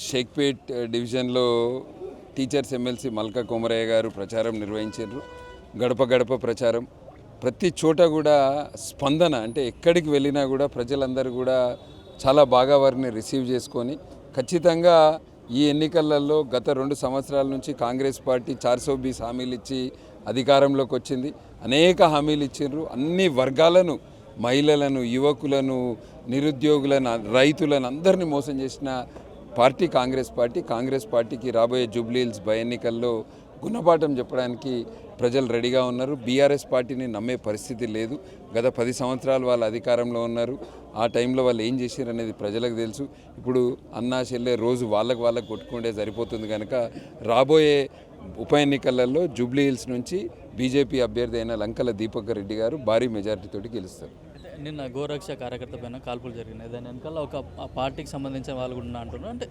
షేక్పేట్ డివిజన్లో teachers MLC మల్కా కొమరయ్య గారు ప్రచారం నిర్వహించారు. గడప గడప ప్రచారం ప్రతి చోట కూడా స్పందన, అంటే ఎక్కడికి వెళ్ళినా కూడా ప్రజలందరూ కూడా చాలా బాగా వారిని రిసీవ్ చేసుకొని ఖచ్చితంగా ఈ ఎన్నికలలో గత 2 సంవత్సరాల నుంచి కాంగ్రెస్ పార్టీ 420 హామీలు ఇచ్చి అధికారంలోకి వచ్చింది. అనేక హామీలు ఇచ్చిండ్రు. అన్ని వర్గాలను, మహిళలను, యువకులను, నిరుద్యోగులను, రైతులను అందరినీ మోసం చేసిన పార్టీ కాంగ్రెస్ పార్టీ. కాంగ్రెస్ పార్టీకి రాబోయే జూబ్లీ హిల్స్ బై ఎన్నికల్లో గుణపాఠం చెప్పడానికి ప్రజలు రెడీగా ఉన్నారు. బీఆర్ఎస్ పార్టీని నమ్మే పరిస్థితి లేదు. గత 10 సంవత్సరాలు వాళ్ళు అధికారంలో ఉన్నారు. ఆ టైంలో వాళ్ళు ఏం చేశారు అనేది ప్రజలకు తెలుసు. ఇప్పుడు అన్నా చెల్లె రోజు వాళ్ళకు కొట్టుకుంటే సరిపోతుంది కనుక రాబోయే ఉప ఎన్నికలలో జూబ్లీ హిల్స్ నుంచి బీజేపీ అభ్యర్థి అయిన లంకల దీపక్ రెడ్డి గారు భారీ మెజారిటీతోటి గెలుస్తారు. నిన్న గోరక్ష కార్యకర్త పైన కాల్పులు జరిగినాయి. దాని వెనకాల ఒక పార్టీకి సంబంధించిన వాళ్ళు కూడా అంటున్నారు. అంటే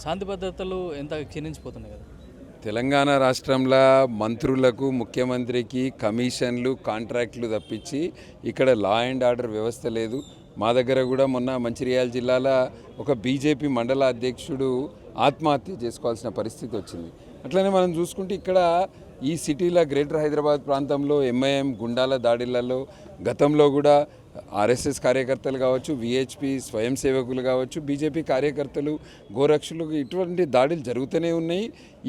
శాంతి భద్రతలు ఎంత క్షీణించిపోతున్నాయి కదా. తెలంగాణ రాష్ట్రంలో మంత్రులకు, ముఖ్యమంత్రికి కమిషన్లు, కాంట్రాక్టులు తప్పించి ఇక్కడ లా అండ్ ఆర్డర్ వ్యవస్థ లేదు. మా దగ్గర కూడా మొన్న మంచిర్యాల జిల్లాలో ఒక బీజేపీ మండల అధ్యక్షుడు ఆత్మహత్య చేసుకోవాల్సిన పరిస్థితి వచ్చింది. అట్లనే మనం చూసుకుంటే ఇక్కడ ఈ సిటీలో గ్రేటర్ హైదరాబాద్ ప్రాంతంలో ఎంఐఎం గుండాల దాడులలో గతంలో కూడా ఆర్ఎస్ఎస్ కార్యకర్తలు కావచ్చు, విహెచ్పి స్వయం సేవకులు కావచ్చు, బీజేపీ కార్యకర్తలు, గోరక్షులు ఇటువంటి దాడులు జరుగుతూనే ఉన్నాయి.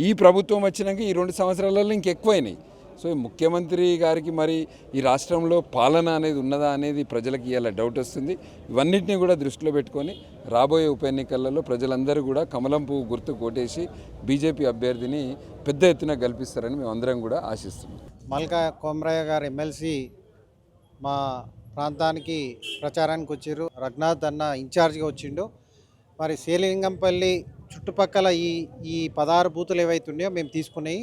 ఈ ప్రభుత్వం వచ్చినాక ఈ 2 సంవత్సరాలలో ఇంకెక్కువైనాయి. సో ముఖ్యమంత్రి గారికి మరి ఈ రాష్ట్రంలో పాలన అనేది ఉన్నదా అనేది ప్రజలకు ఇవాళ డౌట్ వస్తుంది. ఇవన్నింటినీ కూడా దృష్టిలో పెట్టుకొని రాబోయే ఉప ఎన్నికలలో ప్రజలందరూ కూడా కమలం పువ్వు గుర్తు కోటేసి బీజేపీ అభ్యర్థిని పెద్ద ఎత్తున గెలిపిస్తారని మేమందరం కూడా ఆశిస్తున్నాం. మల్కా కొమరయ్య గారు ఎమ్మెల్సీ మా ప్రాంతానికి ప్రచారానికి వచ్చారు. రఘునాథ్ అన్న ఇన్ఛార్జ్గా వచ్చిండు. మరి శేలింగంపల్లి చుట్టుపక్కల ఈ 16 బూతులు ఏవైతే ఉన్నాయో మేము తీసుకున్నాయి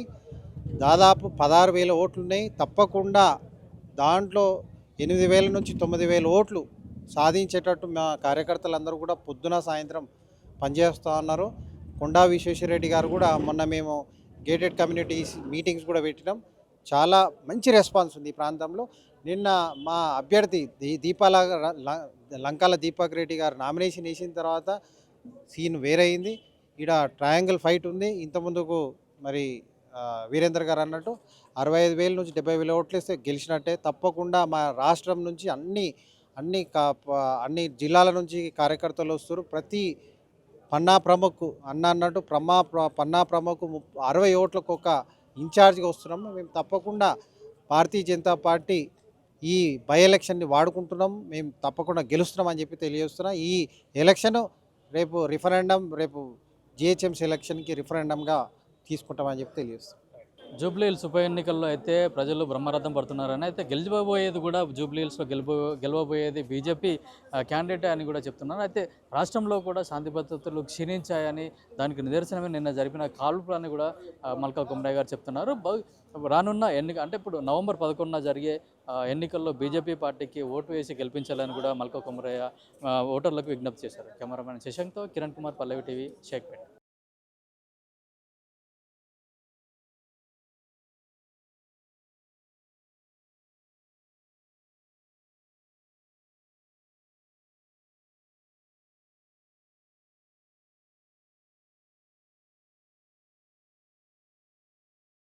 దాదాపు 16,000 ఓట్లు ఉన్నాయి. తప్పకుండా దాంట్లో 8,000 నుంచి 9,000 ఓట్లు సాధించేటట్టు మా కార్యకర్తలందరూ కూడా పొద్దున సాయంత్రం పనిచేస్తూ ఉన్నారు. కొండా విశ్వేశ్వరరెడ్డి గారు కూడా మొన్న మేము గేటెడ్ కమ్యూనిటీస్ మీటింగ్స్ కూడా పెట్టినాం. చాలా మంచి రెస్పాన్స్ ఉంది ఈ ప్రాంతంలో. నిన్న మా అభ్యర్థి లంకాల దీపక్ రెడ్డి గారు నామినేషన్ వేసిన తర్వాత సీన్ వేరైంది. ఇక్కడ ట్రయాంగిల్ ఫైట్ ఉంది. ఇంతకుముందుకు మరి వీరేందర్ గారు అన్నట్టు 65,000 నుంచి 70,000 ఓట్లు వేస్తే గెలిచినట్టే. తప్పకుండా మా రాష్ట్రం నుంచి అన్ని జిల్లాల నుంచి కార్యకర్తలు వస్తారు. ప్రతి పన్నా ప్రముఖ్ అన్నట్టు పన్నా ప్రముఖ్ 60 ఓట్లకు ఒక ఇన్ఛార్జ్గా వస్తున్నాము. మేము తప్పకుండా భారతీయ జనతా పార్టీ ఈ బై ఎలక్షన్ని వాడుకుంటున్నాం. మేము తప్పకుండా గెలుస్తున్నాం అని చెప్పి తెలియజేస్తున్నాం. ఈ ఎలక్షన్ రేపు జిహెచ్ఎంసీ ఎలక్షన్కి రిఫరెండంగా తీసుకుంటామని చెప్పి తెలియజేస్తాం. జూబ్లీ హిల్స్ ఉప ఎన్నికల్లో అయితే ప్రజలు బ్రహ్మరథం పడుతున్నారని, అయితే గెలిచిపోయేది కూడా జూబ్లీ హిల్స్లో గెలవబోయేది బీజేపీ క్యాండిడేట్ అని కూడా చెప్తున్నారు. అయితే రాష్ట్రంలో కూడా శాంతి భద్రతలు క్షీణించాయని, దానికి నిదర్శనమే నిన్న జరిపిన కాల్పులని కూడా మల్కా కొమరయ్య గారు చెప్తున్నారు. రానున్న ఎన్నిక అంటే ఇప్పుడు నవంబర్ 11న జరిగే ఎన్నికల్లో బీజేపీ పార్టీకి ఓటు వేసి గెలిపించాలని కూడా మల్కా కొమరయ్య ఓటర్లకు విజ్ఞప్తి చేశారు. కెమెరామెన్ శశాంక్తో కిరణ్ కుమార్, పల్లవి టీవీ, షేక్పేట్.